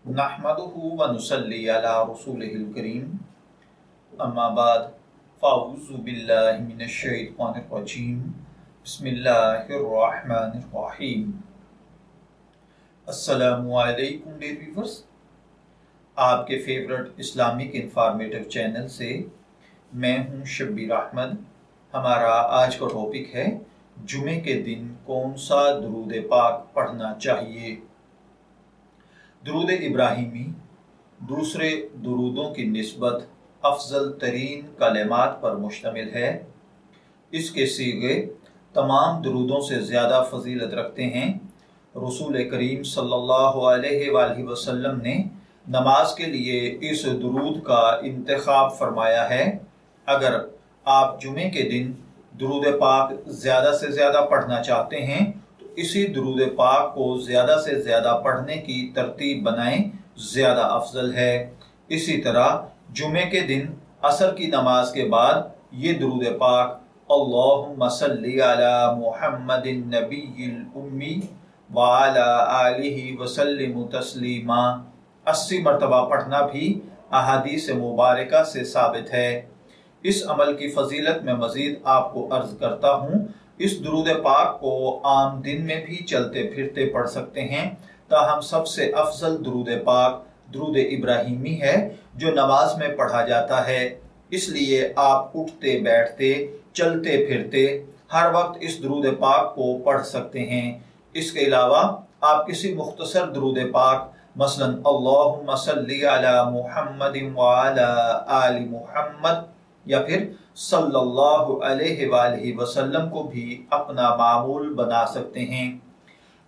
नहमदुहु व नुसल्ली अला रसूलिहिल करीम अम्मा बाद फ़अऊज़ु बिल्लाहि मिनश शैतानिर रजीम बिस्मिल्लाहिर रहमानिर रहीम। अस्सलामु अलैकुम डियर व्यूअर्स, आपके फेवरेट इस्लामिक इंफॉर्मेटिव चैनल से मैं हूं शब्बीर अहमद। हमारा आज का टॉपिक है जुमे के दिन कौन सा दुरूद पाक पढ़ना चाहिए। दुरूद इब्राहिमी दूसरे दुरूदों की निस्बत अफजल तरीन कलेमात पर मुश्तमिल है। इसके सीगे तमाम दुरूदों से ज़्यादा फजीलत रखते हैं। रसूल करीम सल्लल्लाहु अलैहि वसल्लम ने नमाज के लिए इस दुरूद का इंतखाब फरमाया है। अगर आप जुमे के दिन दुरूद पाक ज़्यादा से ज़्यादा पढ़ना चाहते हैं तो इसी दुरूद पाक को ज़्यादा से ज़्यादा पढ़ने की तरतीब बनाएं, ज़्यादा अफजल है। इसी तरह जुमे के दिन असर की नमाज के बाद ये दुरूद पाक अल्लाहुम्मा सल्ली अला मुहम्मदिन नबिय्यिल उम्मी व अला आलिहि व सल्लिम तस्लीमा 80 मरतबा पढ़ना भी अहादीस मुबारका से साबित है। इस अमल की फजीलत में मजीद आपको अर्ज करता हूँ, इस दुरूद पाक को आम दिन में भी चलते फिरते पढ़ सकते हैं। ताहम सबसे अफजल दुरूद पाक दुरूद इब्राहिमी है जो नमाज में पढ़ा जाता है। इसलिए आप उठते बैठते चलते फिरते हर वक्त इस दुरूद पाक को पढ़ सकते हैं। इसके अलावा आप किसी मुख्तसर दुरूद पाक मसलन अल्लाहुम्मा सल्ली अला मुहम्मदिन व अला आलि मुहम्मद या फिर सल्लल्लाहु अलैहि वसल्लम को भी अपना मामूल बना सकते हैं।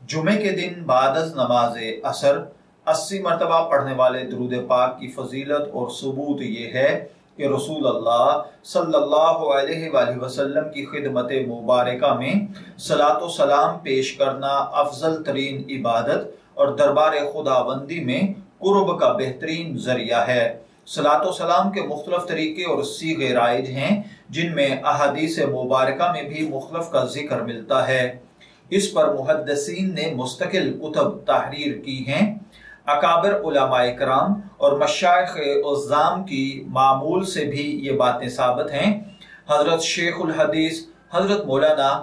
जुमे के दिन बादज नमाज असर 80 मरतबा पढ़ने वाले दुरूद पाक की फजीलत और सबूत ये है कि रसूल अल्लाह सल्लल्लाहु अलैहि वसल्लम की खिदमत मुबारका में सलातो सलाम पेश करना अफजल तरीन इबादत और दरबार खुदाबंदी में कुर्ब का बेहतरीन जरिया है। सलातो सलाम के मुख्तलिफ तरीके और सीगे राइज हैं जिनमें अहादीस मुबारका में भी मुख्तलिफ का जिक्र मिलता है। इस पर मुहद्दिसीन ने मुस्तकिल कुतब तहरीर की हैं। अकाबिर उलमाए कराम और मशाइख उज़्ज़ाम की मामूल से भी ये बातें साबित हैं। हजरत शेखुल हदीस हजरत मौलाना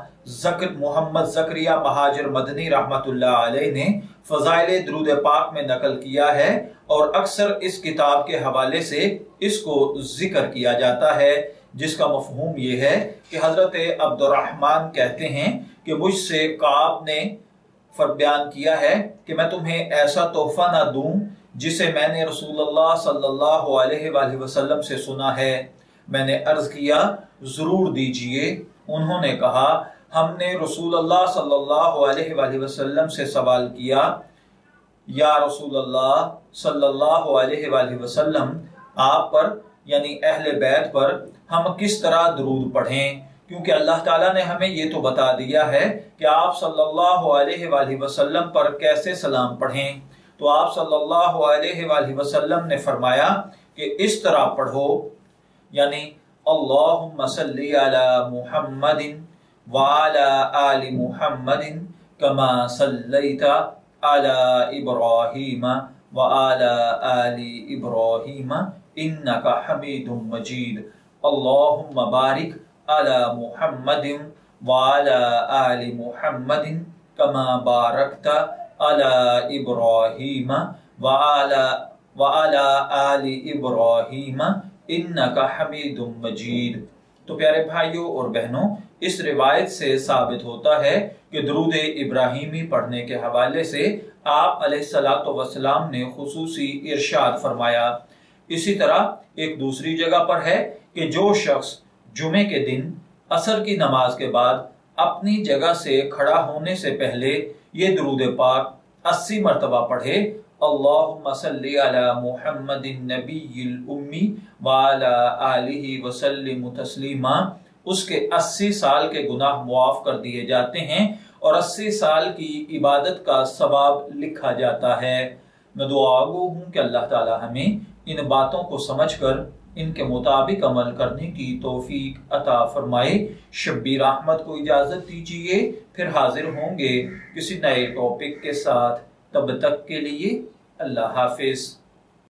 मोहम्मद ज़करिया महाजिर मदनी रहमतुल्लाह अलैह ने फ़ज़ाइल दुरूद पाक में नकल किया है और अक्सर इस किताब के हवाले से इसको जिक्र किया जाता है, जिसका मफहूम ये है कि हजरत अब्दुर्रहमान कहते हैं कि मुझसे काब ने बयान किया है कि मैं तुम्हें ऐसा तोहफा ना दूं जिसे मैंने रसूलुल्लाह सल्लल्लाहु अलैहि वसल्लम से सुना है। मैंने अर्ज किया जरूर दीजिए। उन्होंने कहा हमने रसूलुल्लाह सल्लल्लाहु अलैहि वसल्लम से सवाल किया, या रसूलुल्लाह सल्लल्लाहु अलैहि वसल्लम आप पर यानी अहले बैत पर हम किस तरह दुरूद पढ़ें, क्योंकि अल्लाह ताला ने हमें ये तो बता दिया है कि आप सल्लल्लाहु अलैहि वसल्लम पर कैसे सलाम पढ़ें। तो आप सल्लल्लाहु अलैहि वसल्लम ने फरमाया कि इस तरह पढ़ो, यानी अल्लाहुम्मा सल्ली अला मुहम्मदिन व अला आलि मुहम्मदिन कमा सल्लैता अला इब्राहीम व अला आलि इब्राहीम इन्नका हमीदुम मजीद। अल्लाहुम्मा बारिक अला मुहम्मदिन व अला आलि मुहम्मदिन कमा बारकता अला इब्राहीम व अला आलि इब्राहीम इन्नका हमीदुम मजीद। तो प्यारे भाइयों और बहनों, इस रिवायत से साबित होता है कि दुरूद इब्राहिमी पढ़ने के हवाले से आप अलैहिस्सलातु वस्सलाम ने खुसूसी इरशाद फरमाया। इसी तरह एक दूसरी जगह पर है कि जो शख्स जुमे के दिन असर की नमाज के बाद अपनी जगह से खड़ा होने से पहले ये दुरूद पाक 80 मरतबा पढ़े, अल्लाहुम्मा सल्ली अला मुहम्मदिन नबिय्यिल उम्मी व अला आलिहि व सल्लिम तस्लीमा, उसके 80 साल के गुनाह मुआफ कर दिए जाते हैं और 80 साल की इबादत का सवाब लिखा जाता है। मैं दुआगो हूँ कि अल्लाह ताला हमें इन बातों को समझकर इनके मुताबिक अमल करने की तौफीक अता फरमाए। शब्बीर अहमद को इजाजत दीजिए, फिर हाजिर होंगे किसी नए टॉपिक के साथ। तब तक के लिए اللہ حافظ.